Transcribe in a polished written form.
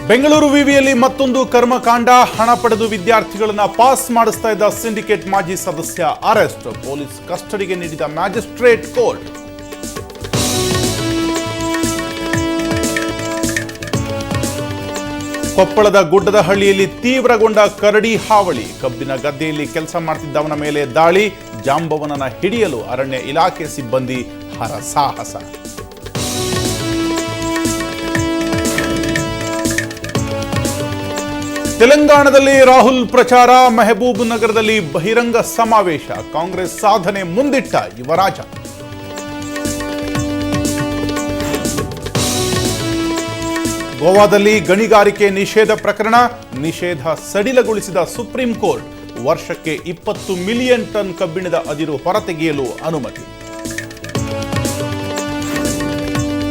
ಬೆಂಗಳೂರು ವಿವಿಯಲ್ಲಿ ಮತ್ತೊಂದು ಕರ್ಮಕಾಂಡ. ಹಣ ಪಡೆದು ವಿದ್ಯಾರ್ಥಿಗಳನ್ನ ಪಾಸ್ ಮಾಡಿಸ್ತಾ ಇದ್ದ ಸಿಂಡಿಕೇಟ್ ಮಾಜಿ ಸದಸ್ಯ ಅರೆಸ್ಟ್. ಪೊಲೀಸ್ ಕಸ್ಟಡಿಗೆ ನೀಡಿದ ಮ್ಯಾಜಿಸ್ಟ್ರೇಟ್ ಕೋರ್ಟ್. ಕೊಪ್ಪಳದ ಗುಡ್ಡದಹಳ್ಳಿಯಲ್ಲಿ ತೀವ್ರಗೊಂಡ ಕರಡಿ ಹಾವಳಿ. ಕಬ್ಬಿನ ಗದ್ದೆಯಲ್ಲಿ ಕೆಲಸ ಮಾಡ್ತಿದ್ದವನ ಮೇಲೆ ದಾಳಿ. ಜಾಂಬವನನ್ನ ಹಿಡಿಯಲು ಅರಣ್ಯ ಇಲಾಖೆ ಸಿಬ್ಬಂದಿ ಹರಸಾಹಸ. ತೆಲಂಗಾಣದಲ್ಲಿ ರಾಹುಲ್ ಪ್ರಚಾರ. ಮೆಹಬೂಬ್ ನಗರದಲ್ಲಿ ಬಹಿರಂಗ ಸಮಾವೇಶ. ಕಾಂಗ್ರೆಸ್ ಸಾಧನೆ ಮುಂದಿಟ್ಟ ಯುವರಾಜ. ಗೋವಾದಲ್ಲಿ ಗಣಿಗಾರಿಕೆ ನಿಷೇಧ ಪ್ರಕರಣ. ನಿಷೇಧ ಸಡಿಲಗೊಳಿಸಿದ ಸುಪ್ರೀಂ ಕೋರ್ಟ್. ವರ್ಷಕ್ಕೆ 20 ಮಿಲಿಯನ್ ಟನ್ ಕಬ್ಬಿಣದ ಅದಿರು ಹೊರತೆಗೆಯಲು ಅನುಮತಿ.